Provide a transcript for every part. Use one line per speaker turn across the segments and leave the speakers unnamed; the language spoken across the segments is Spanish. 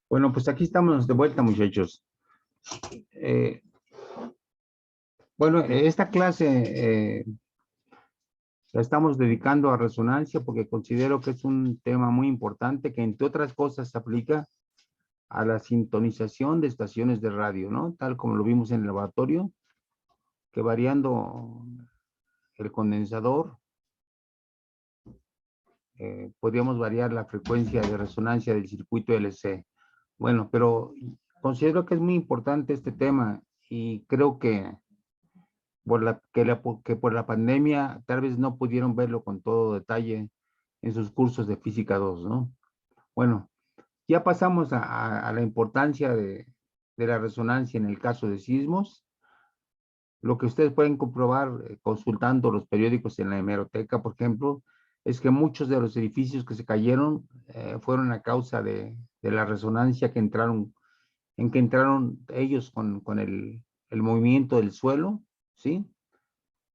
Bueno, pues aquí estamos de vuelta, muchachos. Eh, bueno, esta clase la estamos dedicando a resonancia porque considero que es un tema muy importante que, entre otras cosas, se aplica a la sintonización de estaciones de radio, ¿no? Tal como lo vimos en el laboratorio, que variando el condensador, podríamos variar la frecuencia de resonancia del circuito LC. Bueno, pero considero que es muy importante este tema y creo que que por la pandemia tal vez no pudieron verlo con todo detalle en sus cursos de física 2, ¿no? Bueno, ya pasamos a la importancia de la resonancia en el caso de sismos. Lo que ustedes pueden comprobar consultando los periódicos en la hemeroteca, por ejemplo, es que muchos de los edificios que se cayeron fueron a causa de la resonancia en que entraron ellos con el movimiento del suelo, ¿sí?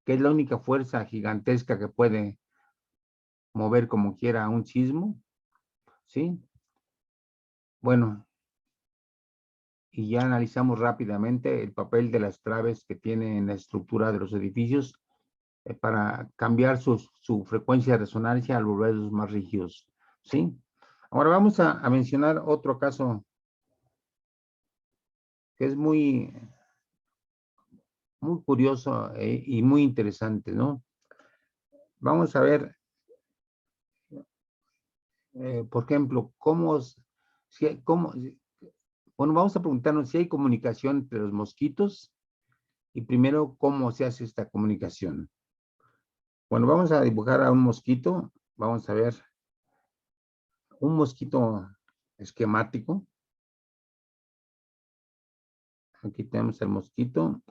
Que es la única fuerza gigantesca que puede mover como quiera un sismo, ¿sí? Bueno, y ya analizamos rápidamente el papel de las traves que tiene en la estructura de los edificios para cambiar su frecuencia de resonancia a los más rígidos, ¿sí? Ahora vamos a mencionar otro caso que es muy curioso y muy interesante, ¿no? Vamos a ver, por ejemplo, bueno, vamos a preguntarnos si hay comunicación entre los mosquitos y primero cómo se hace esta comunicación. Bueno, vamos a dibujar a un mosquito. Vamos a ver un mosquito esquemático. Aquí tenemos el mosquito.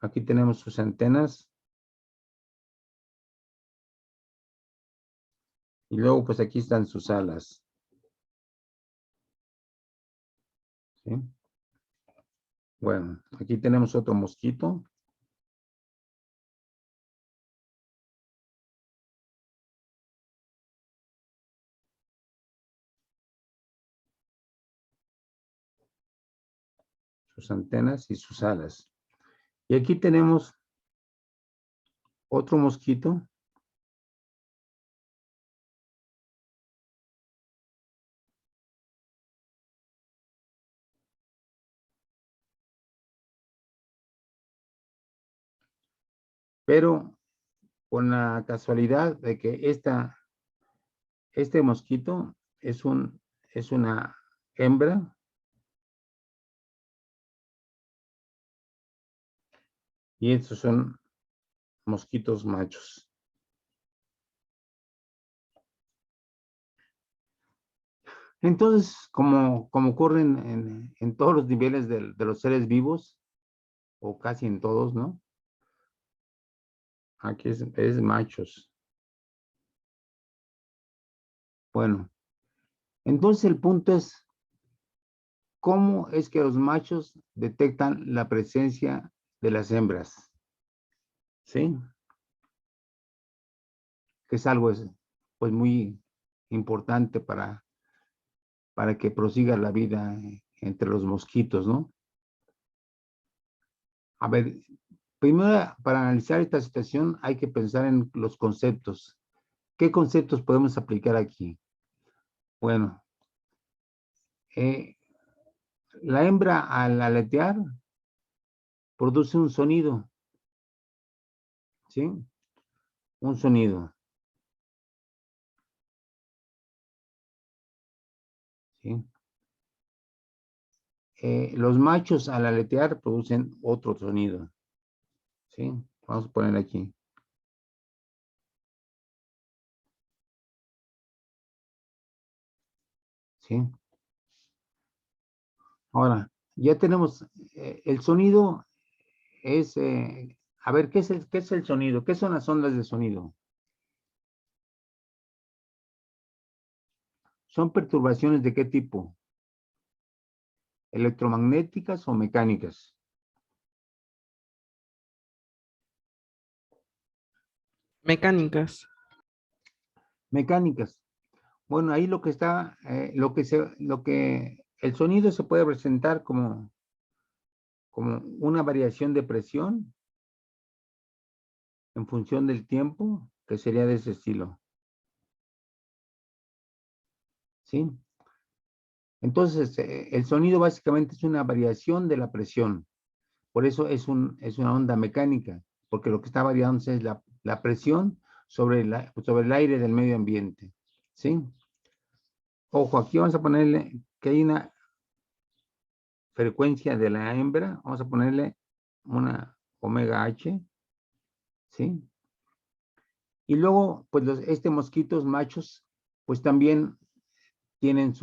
Aquí tenemos sus antenas. Y luego, pues aquí están sus alas. ¿Sí? Bueno, aquí tenemos otro mosquito. Sus antenas y sus alas. Y aquí tenemos otro mosquito. Pero con la casualidad de que este mosquito es una hembra y estos son mosquitos machos. Entonces, como ocurren en todos los niveles de los seres vivos, o casi en todos, ¿no? Aquí es machos. Bueno, entonces el punto es, ¿cómo es que los machos detectan la presencia de las hembras? ¿Sí? Que es algo pues muy importante para que prosiga la vida entre los mosquitos, ¿no? A ver, primero para analizar esta situación hay que pensar en los conceptos. ¿Qué conceptos podemos aplicar aquí? Bueno, eh, la hembra al aletear produce un sonido, ¿sí? Un sonido, ¿sí? Los machos al aletear producen otro sonido, ¿sí? Vamos a poner aquí, ¿sí? Ahora, ya tenemos el sonido a ver, ¿qué es el sonido? ¿Qué son las ondas de sonido? ¿Son perturbaciones de qué tipo? ¿Electromagnéticas o mecánicas?
Mecánicas.
Mecánicas. Bueno, ahí lo que está, el sonido se puede presentar como una variación de presión en función del tiempo, que sería de ese estilo. ¿Sí? Entonces, el sonido básicamente es una variación de la presión. Por eso es una onda mecánica, porque lo que está variando es la presión sobre el aire del medio ambiente. ¿Sí? Ojo, aquí vamos a ponerle que hay una frecuencia de la hembra, vamos a ponerle una omega H, ¿sí? Y luego, pues mosquitos machos, pues también tienen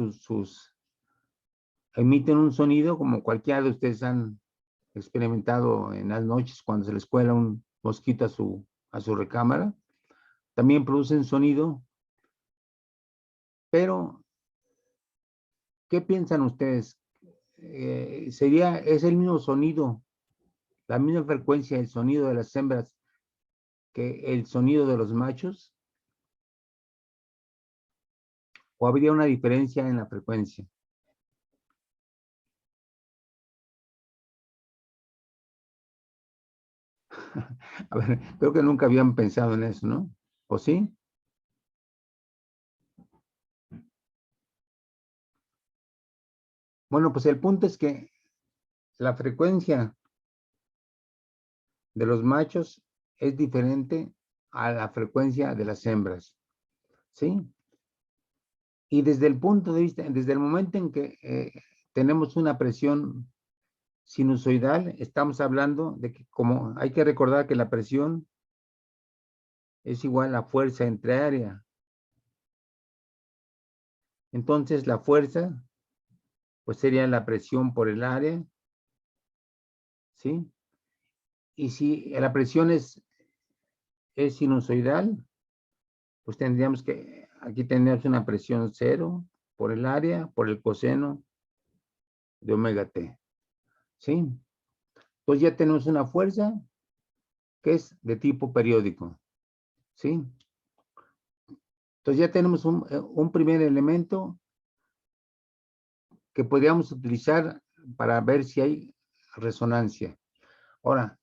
emiten un sonido como cualquiera de ustedes han experimentado en las noches cuando se les cuela un mosquito a su recámara. También producen sonido, pero ¿qué piensan ustedes? ¿Es el mismo sonido, la misma frecuencia del sonido de las hembras que el sonido de los machos? ¿O habría una diferencia en la frecuencia? A ver, creo que nunca habían pensado en eso, ¿no? ¿O sí? Bueno, pues el punto es que la frecuencia de los machos es diferente a la frecuencia de las hembras, ¿sí? Y desde el punto de vista, desde el momento en que tenemos una presión sinusoidal, estamos hablando de que como hay que recordar que la presión es igual a fuerza entre área. Entonces la fuerza, pues sería la presión por el área, ¿sí? Y si la presión es sinusoidal, pues aquí tendríamos una presión cero por el área, por el coseno de omega t, ¿sí? Entonces ya tenemos una fuerza que es de tipo periódico, ¿sí? Entonces ya tenemos un primer elemento que podríamos utilizar para ver si hay resonancia. Ahora,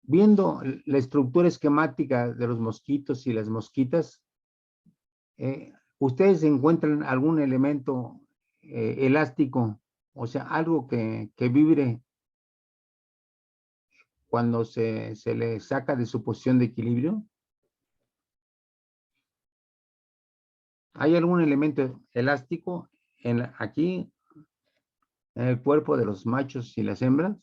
viendo la estructura esquemática de los mosquitos y las mosquitas, ¿ustedes encuentran algún elemento elástico, o sea, algo que vibre cuando se le saca de su posición de equilibrio? ¿Hay algún elemento elástico aquí en el cuerpo de los machos y las hembras?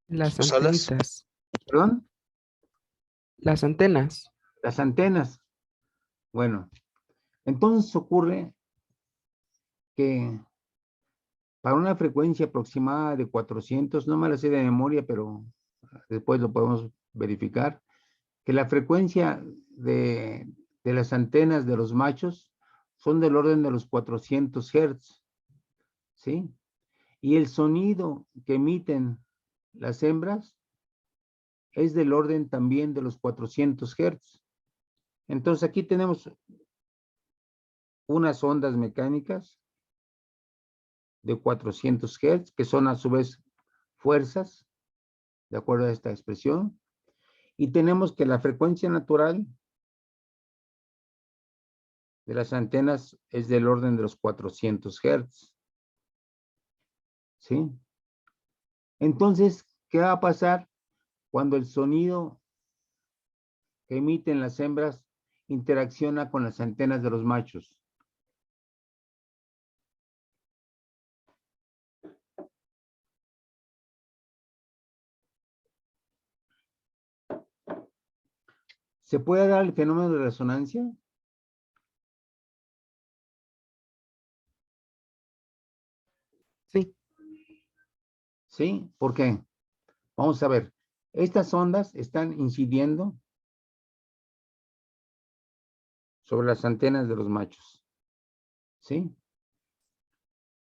Las
Las alas.
antenitas.
¿Perdón?
Las antenas.
Las antenas. Bueno, entonces ocurre que para una frecuencia aproximada de 400, no me la sé de memoria, pero después lo podemos verificar, que la frecuencia de las antenas de los machos son del orden de los 400 Hz, ¿sí? Y el sonido que emiten las hembras es del orden también de los 400 Hz. Entonces aquí tenemos unas ondas mecánicas de 400 Hz, que son a su vez fuerzas, de acuerdo a esta expresión, y tenemos que la frecuencia natural de las antenas es del orden de los 400 Hz, ¿sí? Entonces, ¿qué va a pasar cuando el sonido que emiten las hembras interacciona con las antenas de los machos? ¿Se puede dar el fenómeno de resonancia?
Sí.
¿Sí? ¿Por qué? Vamos a ver. Estas ondas están incidiendo sobre las antenas de los machos, ¿sí?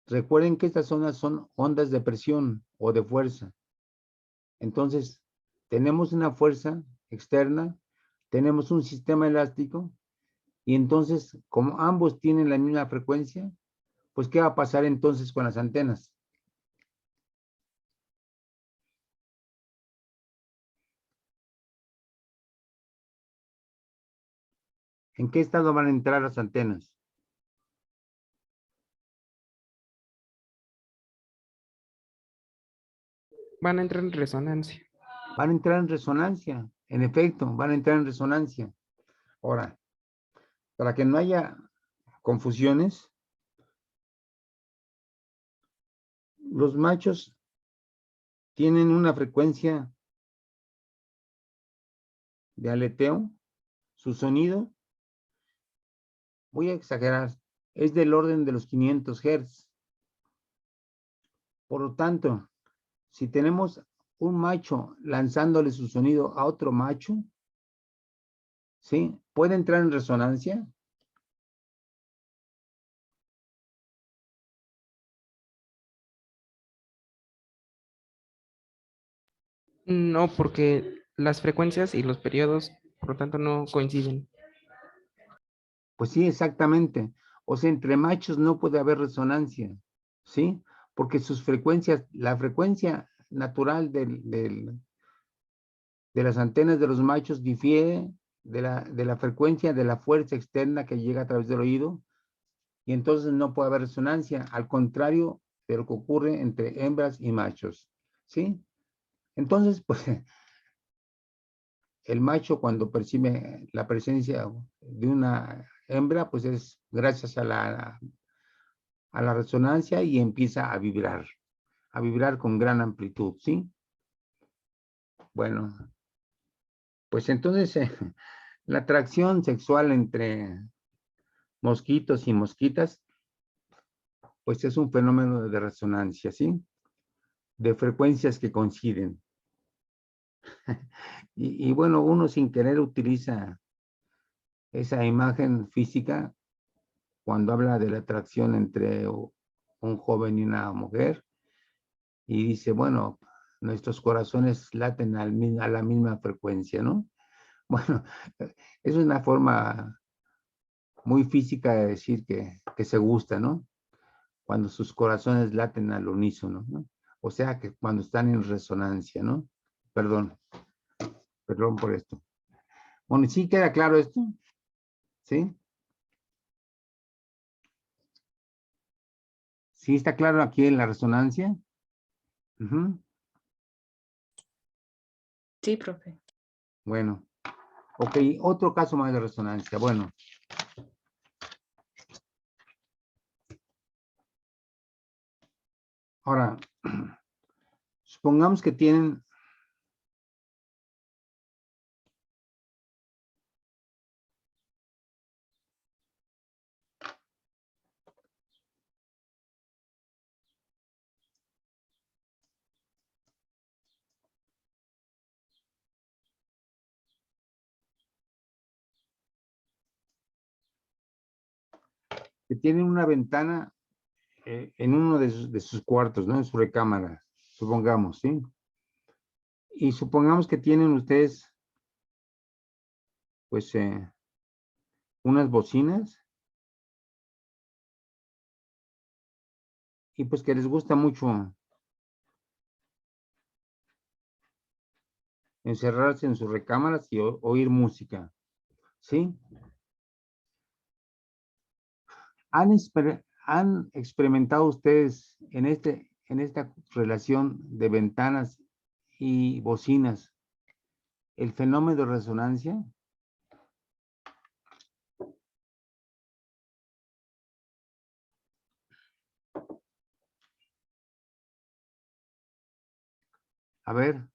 Recuerden que estas ondas son ondas de presión o de fuerza. Entonces, tenemos una fuerza externa tenemos un sistema elástico y entonces, como ambos tienen la misma frecuencia, pues ¿qué va a pasar entonces con las antenas? ¿En qué estado van a entrar las antenas?
Van a entrar en resonancia.
Van a entrar en resonancia. En efecto, van a entrar en resonancia. Ahora, para que no haya confusiones, los machos tienen una frecuencia de aleteo, su sonido, voy a exagerar, es del orden de los 500 Hz. Por lo tanto, si tenemos un macho lanzándole su sonido a otro macho, ¿sí? ¿Puede entrar en resonancia?
No, porque las frecuencias y los periodos, por lo tanto, no coinciden.
Pues sí, exactamente. O sea, entre machos no puede haber resonancia, ¿sí? Porque sus frecuencias, la frecuencia natural de las antenas de los machos difiere de la frecuencia de la fuerza externa que llega a través del oído y entonces no puede haber resonancia, al contrario de lo que ocurre entre hembras y machos, ¿sí? Entonces, pues el macho cuando percibe la presencia de una hembra, pues es gracias a la resonancia y empieza a vibrar con gran amplitud, ¿sí? Bueno, pues entonces la atracción sexual entre mosquitos y mosquitas, pues es un fenómeno de resonancia, ¿sí? De frecuencias que coinciden. Y bueno, uno sin querer utiliza esa imagen física cuando habla de la atracción entre un joven y una mujer y dice, bueno, nuestros corazones laten a la misma frecuencia, ¿no? Bueno, es una forma muy física de decir que se gusta, ¿no? Cuando sus corazones laten al unísono, ¿no? O sea que cuando están en resonancia, ¿no? Perdón, perdón por esto. Bueno, ¿sí queda claro esto? ¿Sí? ¿Sí está claro aquí en la resonancia? Ujú.
Sí, profe.
Bueno, ok, otro caso más de resonancia. Bueno, ahora, supongamos que tienen una ventana en uno de sus cuartos, ¿no? En su recámara, supongamos, ¿sí? Y supongamos que tienen ustedes, pues, unas bocinas y pues que les gusta mucho encerrarse en sus recámaras y oír música, ¿sí? ¿Han experimentado ustedes en esta relación de ventanas y bocinas el fenómeno de resonancia? A ver,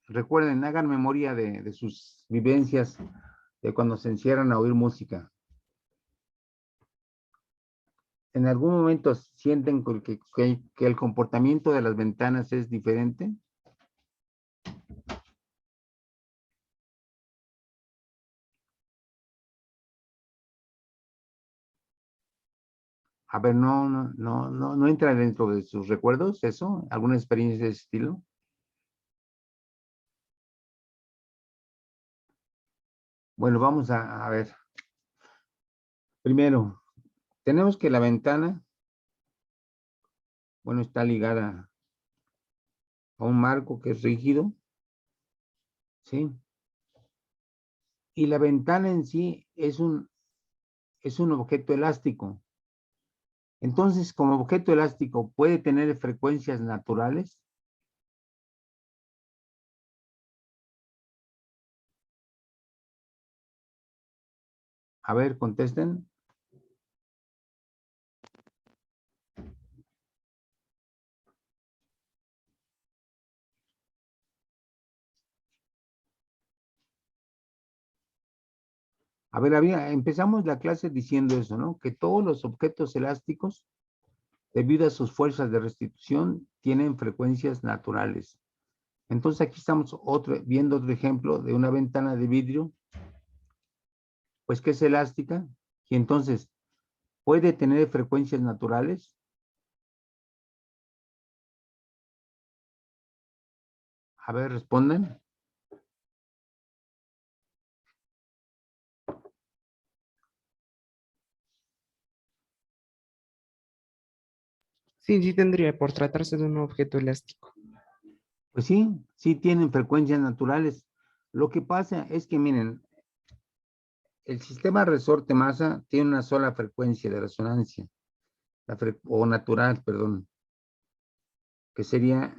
recuerden, hagan memoria de sus vivencias de cuando se encierran a oír música. ¿En algún momento sienten que el comportamiento de las ventanas es diferente? A ver, no entra dentro de sus recuerdos eso, alguna experiencia de ese estilo. Bueno, vamos a ver. Primero, tenemos que la ventana, bueno, está ligada a un marco que es rígido, ¿sí? Y la ventana en sí es un objeto elástico. Entonces, como objeto elástico, ¿puede tener frecuencias naturales? A ver, contesten. A ver, empezamos la clase diciendo eso, ¿no? Que todos los objetos elásticos, debido a sus fuerzas de restitución, tienen frecuencias naturales. Entonces aquí estamos viendo otro ejemplo de una ventana de vidrio, pues que es elástica, y entonces puede tener frecuencias naturales. A ver, respondan.
Sí, sí tendría por tratarse de un objeto elástico.
Pues sí, sí tienen frecuencias naturales. Lo que pasa es que, miren, el sistema resorte-masa tiene una sola frecuencia de resonancia, o natural, perdón, que sería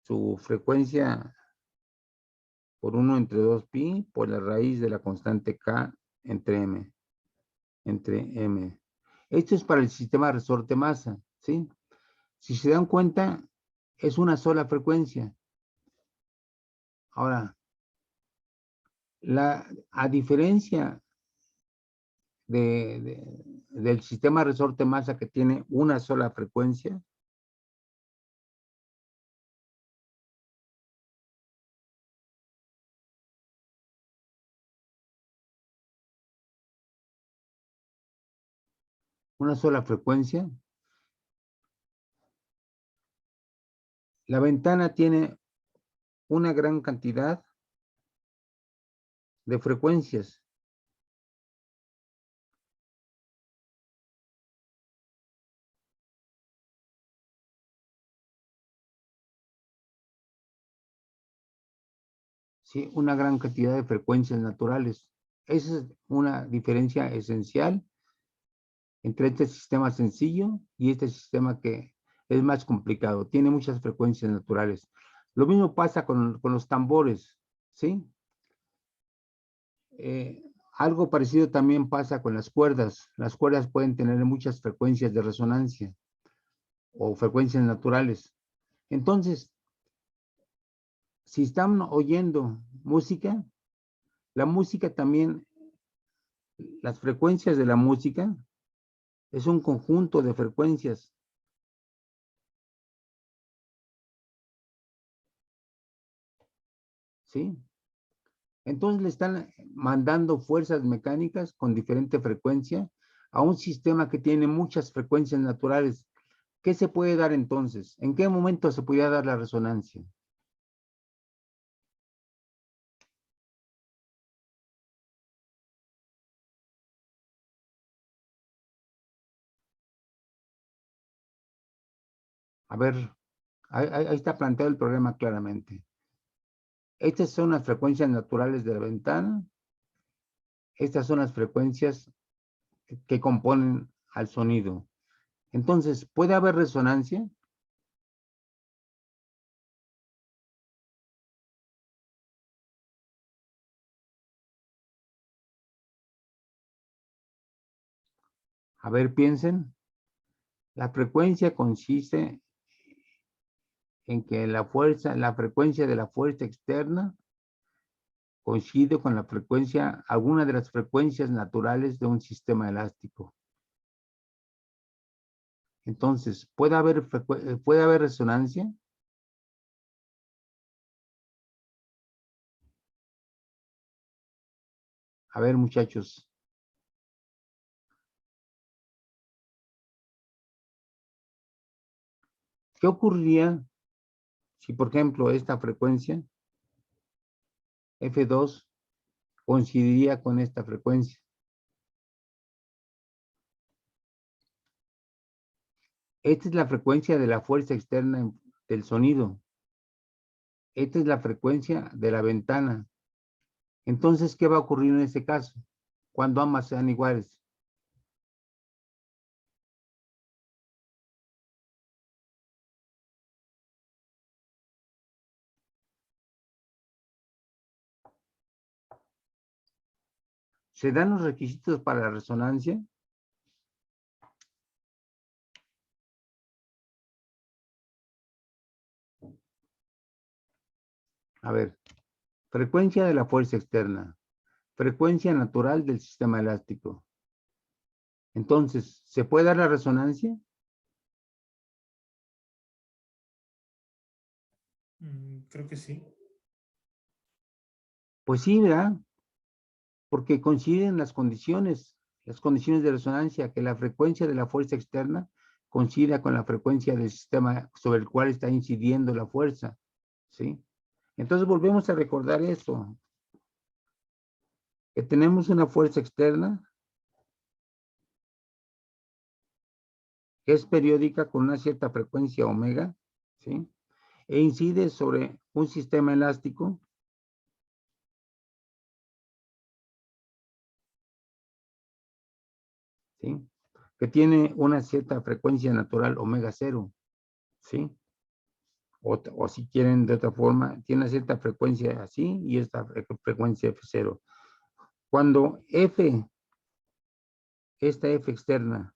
su frecuencia por 1/2pi por la raíz de la constante K entre M. Esto es para el sistema resorte-masa, ¿sí? Si se dan cuenta, es una sola frecuencia. Ahora, a diferencia del sistema resorte-masa que tiene una sola frecuencia, la ventana tiene una gran cantidad de frecuencias. ¿Sí? Una gran cantidad de frecuencias naturales. Esa es una diferencia esencial entre este sistema sencillo y este sistema que es más complicado. Tiene muchas frecuencias naturales. Lo mismo pasa con los tambores, ¿sí? Algo parecido también pasa con las cuerdas. Las cuerdas pueden tener muchas frecuencias de resonancia o frecuencias naturales. Entonces, si están oyendo música, la música también, las frecuencias de la música es un conjunto de frecuencias, ¿sí? Entonces le están mandando fuerzas mecánicas con diferente frecuencia a un sistema que tiene muchas frecuencias naturales. ¿Qué se puede dar entonces? ¿En qué momento se podría dar la resonancia? A ver, ahí está planteado el problema claramente. Estas son las frecuencias naturales de la ventana. Estas son las frecuencias que componen al sonido. Entonces, ¿puede haber resonancia? A ver, piensen. La frecuencia consiste en que la frecuencia de la fuerza externa coincide con alguna de las frecuencias naturales de un sistema elástico. Entonces, ¿puede haber resonancia? A ver, muchachos, ¿qué ocurriría si, por ejemplo, esta frecuencia F2 coincidiría con esta frecuencia. Esta es la frecuencia de la fuerza externa del sonido. Esta es la frecuencia de la ventana. Entonces, ¿qué va a ocurrir en este caso? Cuando ambas sean iguales. ¿Se dan los requisitos para la resonancia? A ver, frecuencia de la fuerza externa, frecuencia natural del sistema elástico. Entonces, ¿se puede dar la resonancia?
Creo que sí.
Pues sí, ¿verdad? Porque coinciden las condiciones de resonancia, que la frecuencia de la fuerza externa coincida con la frecuencia del sistema sobre el cual está incidiendo la fuerza, ¿sí? Entonces volvemos a recordar eso, que tenemos una fuerza externa que es periódica con una cierta frecuencia omega, ¿sí? E incide sobre un sistema elástico ¿sí? Que tiene una cierta frecuencia natural omega cero, ¿sí? O si quieren de otra forma, tiene una cierta frecuencia así y esta frecuencia F0. Cuando F, esta F externa,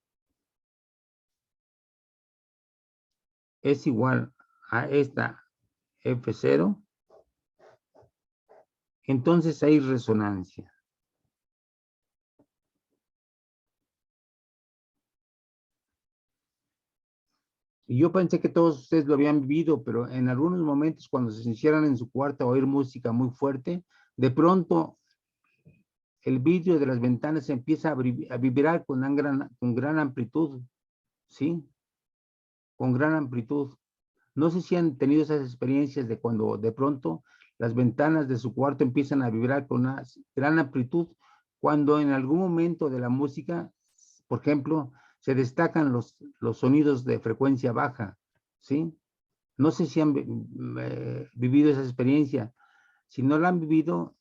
es igual a esta F0, entonces hay resonancia. Y yo pensé que todos ustedes lo habían vivido, pero en algunos momentos cuando se encierran en su cuarto a oír música muy fuerte, de pronto el vidrio de las ventanas empieza a vibrar con gran amplitud, ¿sí? Con gran amplitud. No sé si han tenido esas experiencias de cuando de pronto las ventanas de su cuarto empiezan a vibrar con una gran amplitud, cuando en algún momento de la música, por ejemplo, se destacan los sonidos de frecuencia baja, ¿sí? No sé si han vivido esa experiencia. Si no la han vivido,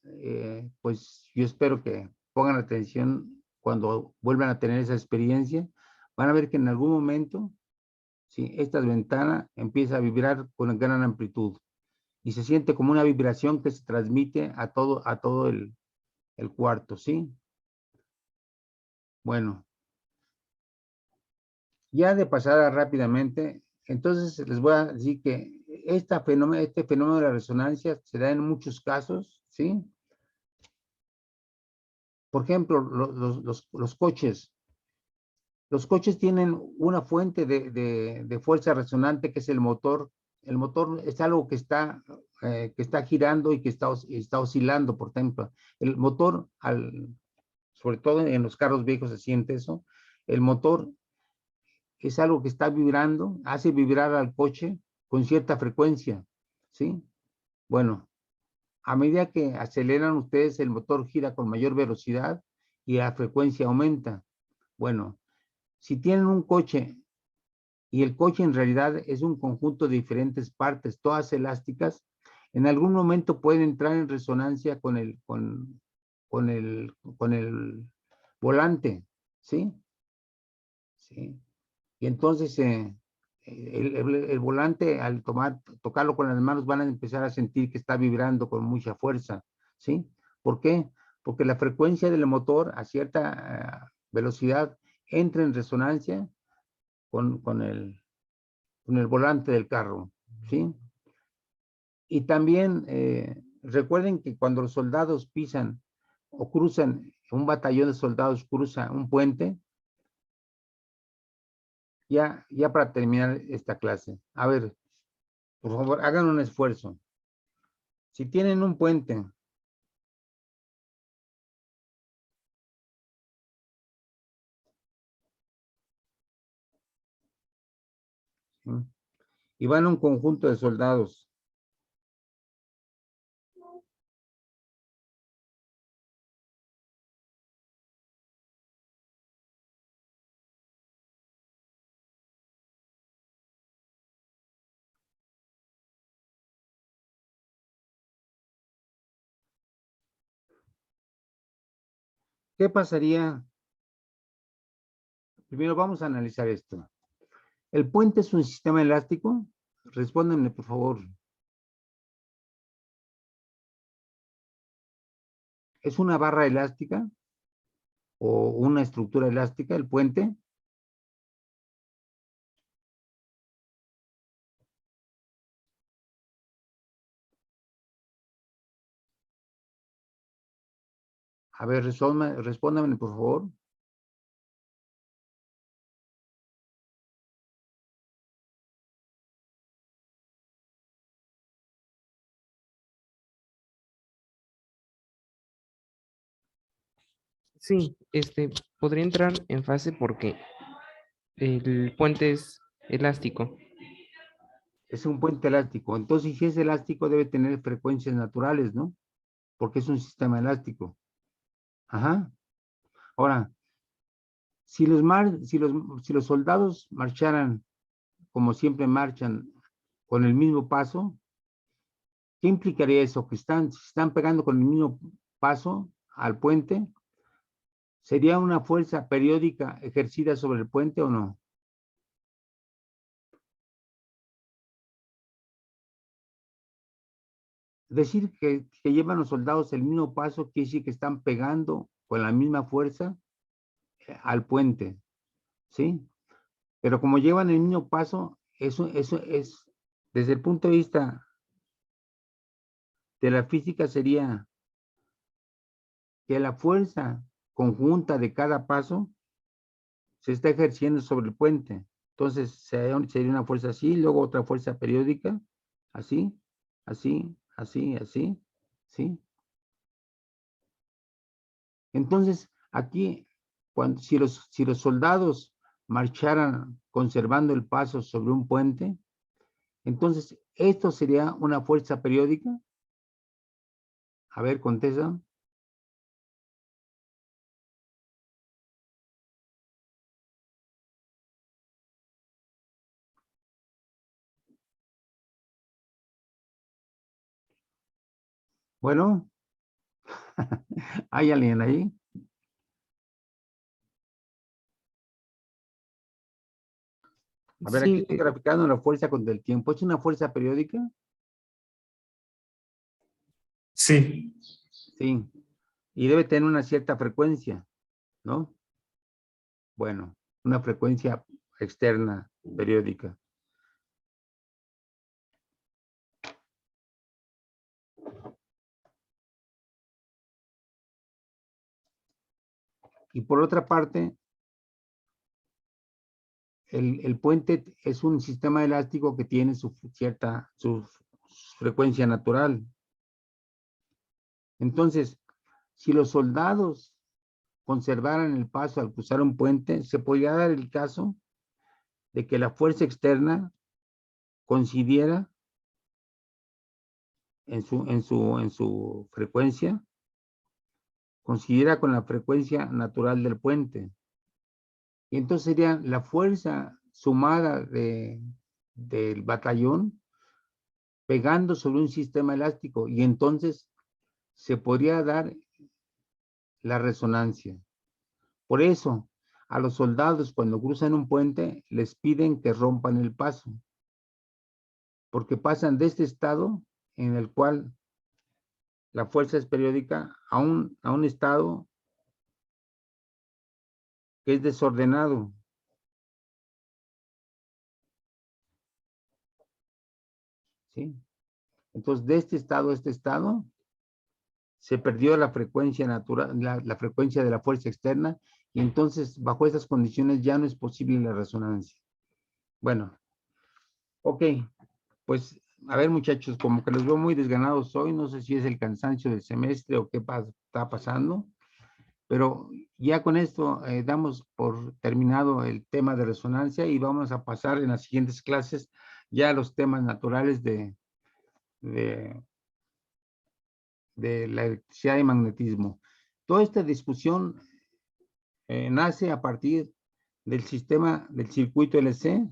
pues yo espero que pongan atención cuando vuelvan a tener esa experiencia. Van a ver que en algún momento, ¿sí? Esta ventana empieza a vibrar con gran amplitud y se siente como una vibración que se transmite a todo el cuarto, ¿sí? Bueno, ya de pasada rápidamente, entonces les voy a decir que este fenómeno de la resonancia se da en muchos casos, ¿sí? Por ejemplo, los coches. Los coches tienen una fuente de fuerza resonante que es el motor. El motor es algo que está girando y que está oscilando, por ejemplo. El motor, sobre todo en los carros viejos se siente eso, el motor es algo que está vibrando, hace vibrar al coche con cierta frecuencia, ¿sí? Bueno, a medida que aceleran ustedes, el motor gira con mayor velocidad y la frecuencia aumenta. Bueno, si tienen un coche y el coche en realidad es un conjunto de diferentes partes, todas elásticas, en algún momento pueden entrar en resonancia con el volante, ¿sí? ¿Sí? Y entonces el volante, al tocarlo con las manos, van a empezar a sentir que está vibrando con mucha fuerza, ¿sí? ¿Por qué? Porque la frecuencia del motor a cierta velocidad entra en resonancia con, con el, con el volante del carro, ¿sí? Y también recuerden que cuando los soldados pisan o cruzan, un batallón de soldados cruza un puente, ya para terminar esta clase, a ver, por favor, hagan un esfuerzo. Si tienen un puente, ¿sí? Y van un conjunto de soldados, ¿Qué pasaría? Primero vamos a analizar esto. ¿El puente es un sistema elástico? Respóndanme, por favor. ¿Es una barra elástica o una estructura elástica el puente? A ver, respóndanme, por favor.
Sí, podría entrar en fase porque el puente es elástico.
Es un puente elástico. Entonces, si es elástico, debe tener frecuencias naturales, ¿no? Porque es un sistema elástico. Ajá. Ahora, si los soldados marcharan como siempre marchan con el mismo paso, ¿qué implicaría eso? Que están pegando con el mismo paso al puente. ¿Sería una fuerza periódica ejercida sobre el puente o no? Decir que llevan los soldados el mismo paso quiere decir que están pegando con la misma fuerza al puente, ¿sí? Pero como llevan el mismo paso, eso es, desde el punto de vista de la física, sería que la fuerza conjunta de cada paso se está ejerciendo sobre el puente. Entonces sería una fuerza así, luego otra fuerza periódica, así, así, así, así, ¿sí? Entonces, aquí, si los soldados marcharan conservando el paso sobre un puente, entonces, ¿esto sería una fuerza periódica? A ver, contesta. Bueno, ¿hay alguien ahí? A ver, aquí
Sí,
estoy graficando la fuerza contra el tiempo. ¿Es una fuerza periódica?
Sí,
Sí. Y debe tener una cierta frecuencia, ¿no? Bueno, una frecuencia externa periódica. Y por otra parte, el puente es un sistema elástico que tiene su frecuencia natural. Entonces, si los soldados conservaran el paso al cruzar un puente, se podría dar el caso de que la fuerza externa coincidiera en su frecuencia, coincidiera con la frecuencia natural del puente. Y entonces sería la fuerza sumada del batallón pegando sobre un sistema elástico y entonces se podría dar la resonancia. Por eso, a los soldados cuando cruzan un puente les piden que rompan el paso, porque pasan de este estado en el cual la fuerza es periódica a un estado que es desordenado, ¿sí? Entonces, de este estado a este estado, se perdió la frecuencia natural, la frecuencia de la fuerza externa, y entonces, bajo esas condiciones, ya no es posible la resonancia. Bueno, ok, pues, a ver, muchachos, como que los veo muy desganados hoy, no sé si es el cansancio del semestre o qué está pasando, pero ya con esto damos por terminado el tema de resonancia y vamos a pasar en las siguientes clases ya a los temas naturales de, de la electricidad y magnetismo. Toda esta discusión nace a partir del sistema del circuito LC,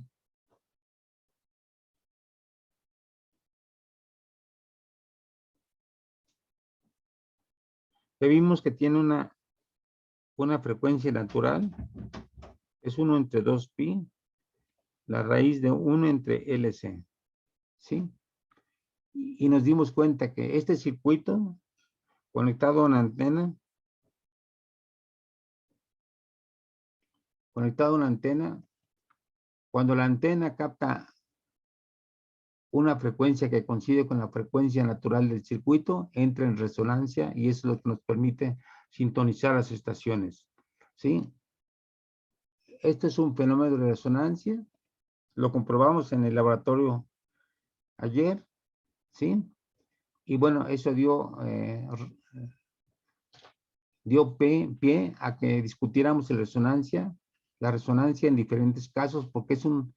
que vimos que tiene una frecuencia natural es 1 entre 2pi, la raíz de 1 entre LC, ¿sí? Y nos dimos cuenta que este circuito conectado a una antena, cuando la antena capta una frecuencia que coincide con la frecuencia natural del circuito, entra en resonancia y eso es lo que nos permite sintonizar las estaciones, ¿sí? Este es un fenómeno de resonancia, lo comprobamos en el laboratorio ayer, ¿sí? Y bueno, eso dio pie a que discutiéramos la resonancia en diferentes casos, porque es un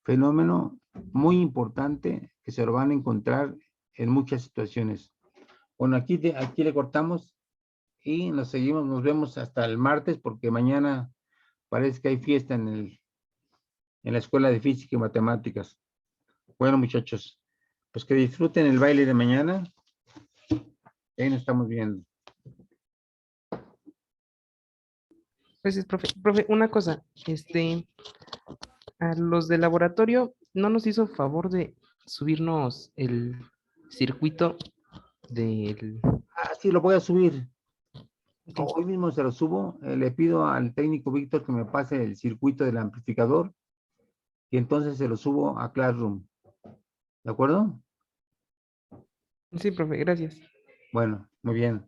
fenómeno muy importante que se lo van a encontrar en muchas situaciones. Bueno, aquí le cortamos y nos seguimos, nos vemos hasta el martes, porque mañana parece que hay fiesta en la Escuela de Física y Matemáticas. Bueno, muchachos, pues que disfruten el baile de mañana. Ahí nos estamos viendo.
Gracias, profe. Profe, una cosa, a los del laboratorio no nos hizo favor de subirnos el circuito del...
Ah, sí, lo voy a subir.
Ok.
Hoy mismo se lo subo. Le pido al técnico Víctor que me pase el circuito del amplificador y entonces se lo subo a Classroom. ¿De acuerdo?
Sí, profe, gracias.
Bueno, muy bien.